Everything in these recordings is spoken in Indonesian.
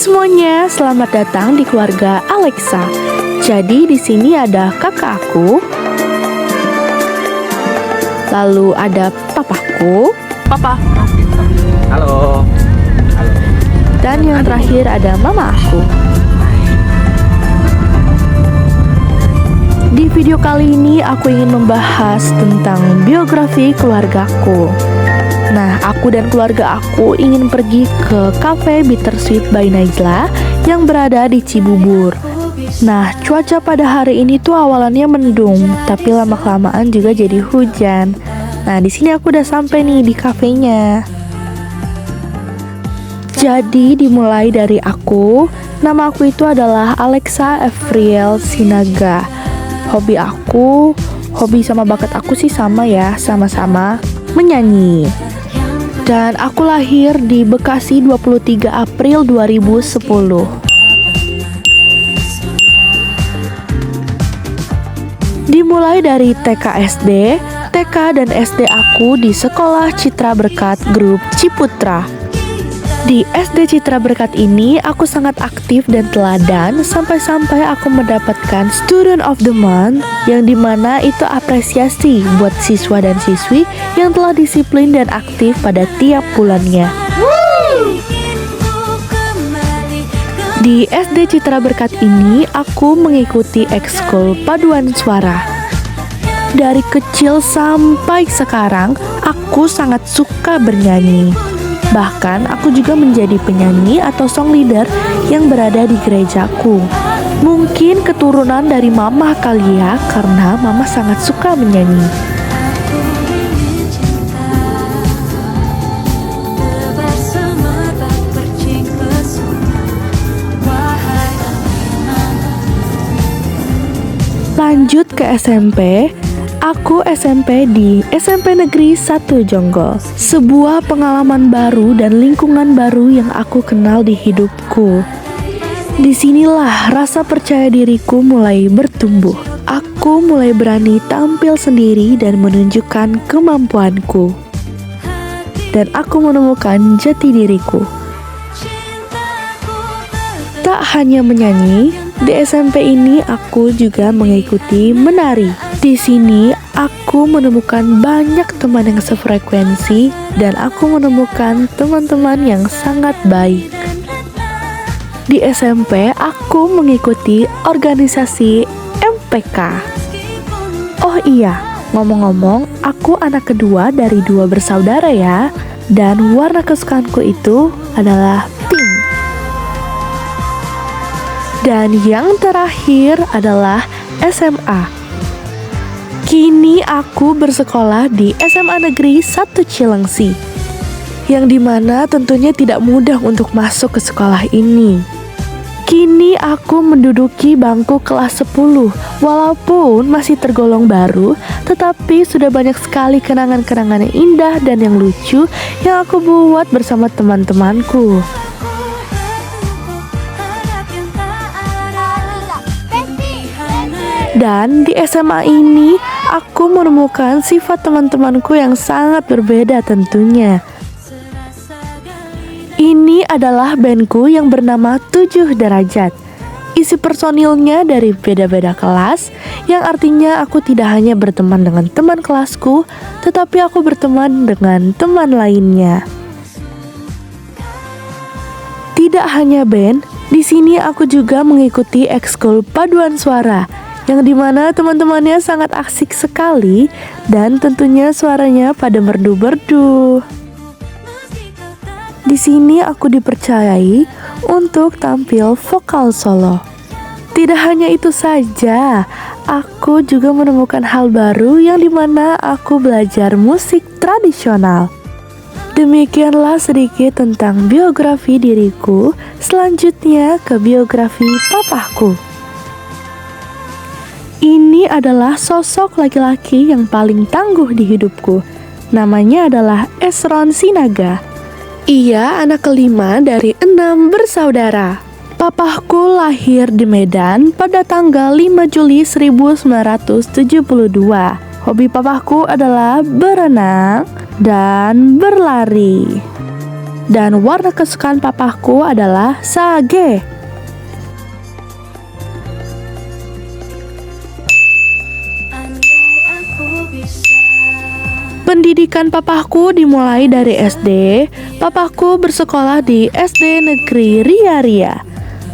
semuanya, selamat datang di keluarga Alexa. Jadi di sini ada kakak aku, lalu ada papaku, papa, Halo. Halo. dan yang terakhir ada mama aku. Di video kali ini aku ingin membahas tentang biografi keluargaku. Nah, aku dan keluarga aku ingin pergi ke Cafe Bittersweet by Najla yang berada di Cibubur. Nah, cuaca pada hari ini tuh awalannya mendung, tapi lama-kelamaan juga jadi hujan. Nah, di sini aku udah sampai nih di kafenya. Jadi dimulai dari aku. Nama aku itu adalah Alexa Evriel Sinaga. Hobi sama bakat aku sih sama ya, sama-sama menyanyi. Dan aku lahir di Bekasi 23 April 2010. Dimulai dari TK SD, TK dan SD aku di Sekolah Citra Berkat Grup Ciputra. Di SD Citra Berkat ini aku sangat aktif dan teladan sampai-sampai aku mendapatkan Student of the Month, yang dimana itu apresiasi buat siswa dan siswi yang telah disiplin dan aktif pada tiap bulannya. Di SD Citra Berkat ini aku mengikuti ekskul paduan suara. Dari kecil sampai sekarang aku sangat suka bernyanyi. Bahkan aku juga menjadi penyanyi atau song leader yang berada di gerejaku. Mungkin keturunan dari mama kali ya, karena mama sangat suka menyanyi. Lanjut ke SMP. Aku SMP di SMP Negeri 1 Jonggol. Sebuah pengalaman baru dan lingkungan baru yang aku kenal di hidupku. Disinilah rasa percaya diriku mulai bertumbuh. Aku mulai berani tampil sendiri dan menunjukkan kemampuanku. Dan aku menemukan jati diriku. Tak hanya menyanyi, di SMP ini aku juga mengikuti menari. Di sini aku menemukan banyak teman yang sefrekuensi dan aku menemukan teman-teman yang sangat baik. Di SMP aku mengikuti organisasi MPK. Oh iya, ngomong-ngomong, aku anak kedua dari 2 bersaudara ya. Dan warna kesukaanku itu adalah pink. Dan yang terakhir adalah SMA. Kini aku bersekolah di SMA Negeri 1 Cilengsi, yang dimana tentunya tidak mudah untuk masuk ke sekolah ini. Kini aku menduduki bangku kelas 10. Walaupun masih tergolong baru, tetapi sudah banyak sekali kenangan-kenangan yang indah dan yang lucu yang aku buat bersama teman-temanku. Dan di SMA ini aku menemukan sifat teman-temanku yang sangat berbeda tentunya. Ini adalah bandku yang bernama 7 Derajat. Isi personilnya dari beda-beda kelas, yang artinya aku tidak hanya berteman dengan teman kelasku, tetapi aku berteman dengan teman lainnya. Tidak hanya band, di sini aku juga mengikuti ekskul paduan suara, yang dimana teman-temannya sangat asik sekali dan tentunya suaranya pada merdu-merdu. Di sini aku dipercayai untuk tampil vokal solo. Tidak hanya itu saja, aku juga menemukan hal baru yang dimana aku belajar musik tradisional. Demikianlah sedikit tentang biografi diriku. Selanjutnya ke biografi papaku. Ini adalah sosok laki-laki yang paling tangguh di hidupku. Namanya adalah Esron Sinaga. Ia anak kelima dari 6 bersaudara. Papahku lahir di Medan pada tanggal 5 Juli 1972. Hobi papahku adalah berenang dan berlari. Dan warna kesukaan papaku adalah sage. Pendidikan papaku dimulai dari SD. Papaku bersekolah di SD Negeri Ria-Ria.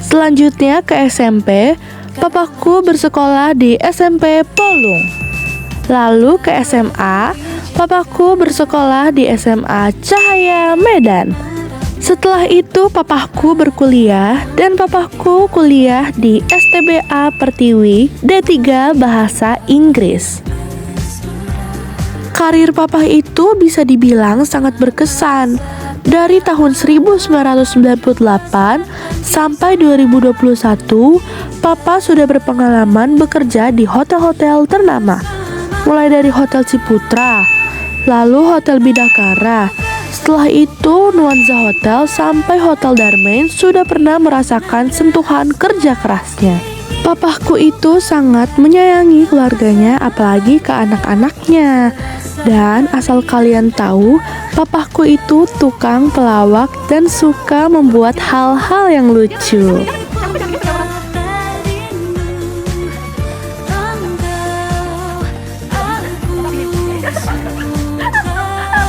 Selanjutnya ke SMP. Papaku bersekolah di SMP Polung. Lalu ke SMA. Papaku bersekolah di SMA Cahaya Medan. Setelah itu papaku berkuliah dan papaku kuliah di STBA Pertiwi D3 Bahasa Inggris. Karir papa itu bisa dibilang sangat berkesan. Dari tahun 1998 sampai 2021, papa sudah berpengalaman bekerja di hotel-hotel ternama. Mulai dari Hotel Ciputra, lalu Hotel Bidakara. Setelah itu Nuansa Hotel sampai Hotel Darmain sudah pernah merasakan sentuhan kerja kerasnya. Papaku itu sangat menyayangi keluarganya, apalagi ke anak-anaknya. Dan asal kalian tahu, papaku itu tukang pelawak dan suka membuat hal-hal yang lucu.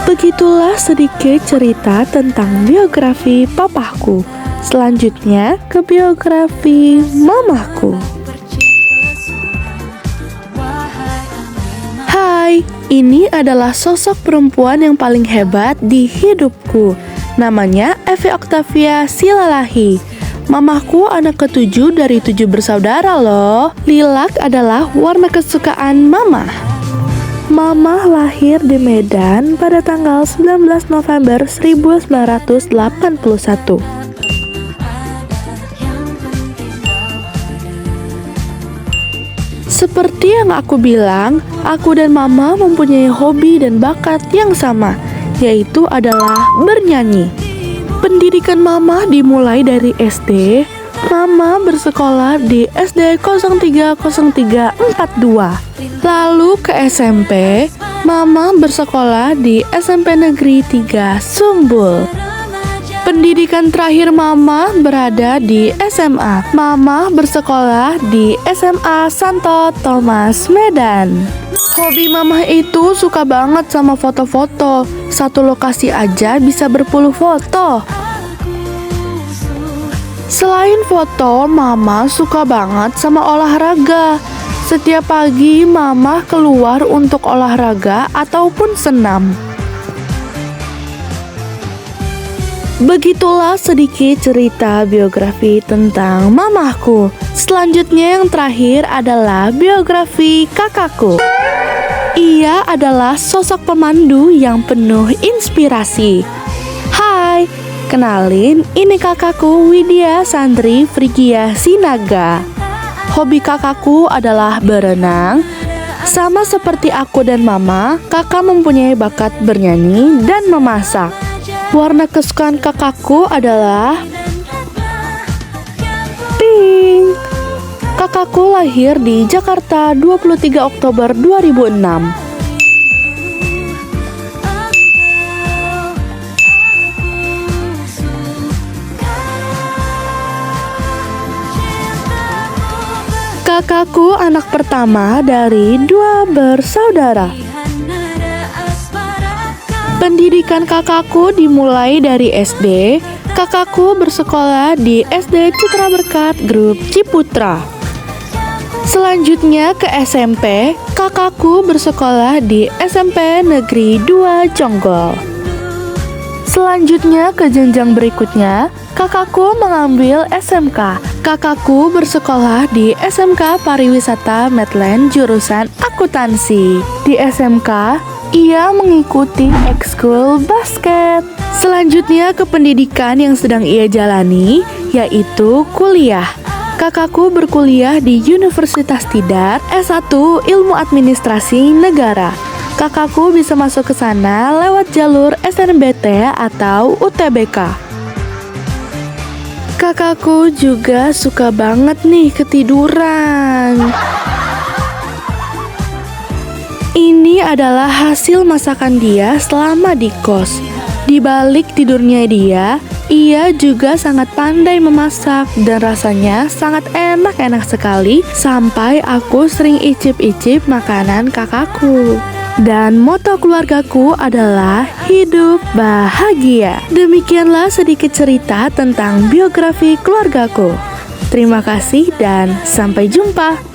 Begitulah sedikit cerita tentang biografi papaku. Selanjutnya ke biografi mamaku. Hai, ini adalah sosok perempuan yang paling hebat di hidupku. Namanya Evi Octavia Silalahi. Mamaku anak ke-7 dari 7 bersaudara loh. Lilac adalah warna kesukaan mama. Mama lahir di Medan pada tanggal 19 November 1981. Seperti yang aku bilang, aku dan mama mempunyai hobi dan bakat yang sama, yaitu adalah bernyanyi. Pendidikan mama dimulai dari SD. Mama bersekolah di SD 030342. Lalu ke SMP, mama bersekolah di SMP Negeri 3 Sumbul. Pendidikan terakhir mama berada di SMA. Mama bersekolah di SMA Santo Thomas Medan. Hobi mama itu suka banget sama foto-foto. Satu lokasi aja bisa berpuluh foto. Selain foto, mama suka banget sama olahraga. Setiap pagi mama keluar untuk olahraga ataupun senam. Begitulah sedikit cerita biografi tentang mamaku. Selanjutnya yang terakhir adalah biografi kakakku. Ia adalah sosok pemandu yang penuh inspirasi. Hai, kenalin, ini kakakku Widya Sandri Frigia Sinaga. Hobi kakakku adalah berenang. Sama seperti aku dan mama, kakak mempunyai bakat bernyanyi dan memasak. Warna kesukaan kakakku adalah pink. Kakakku lahir di Jakarta 23 Oktober 2006. Kakakku anak pertama dari 2 bersaudara. Pendidikan kakakku dimulai dari SD. Kakakku bersekolah di SD Citra Berkat Grup Ciputra. Selanjutnya ke SMP. Kakakku bersekolah di SMP Negeri 2 Jonggol. Selanjutnya ke jenjang berikutnya, kakakku mengambil SMK. Kakakku bersekolah di SMK Pariwisata Medland jurusan akuntansi. Di SMK, ia mengikuti ekskul basket. Selanjutnya ke pendidikan yang sedang ia jalani, yaitu kuliah. Kakakku berkuliah di Universitas Tidar S1 Ilmu Administrasi Negara. Kakakku bisa masuk ke sana lewat jalur SNBT atau UTBK. Kakakku juga suka banget nih ketiduran. Ini adalah hasil masakan dia selama di kos. Di balik tidurnya dia, ia juga sangat pandai memasak dan rasanya sangat enak-enak sekali sampai aku sering icip-icip makanan kakakku. Dan moto keluargaku adalah hidup bahagia. Demikianlah sedikit cerita tentang biografi keluargaku. Terima kasih dan sampai jumpa.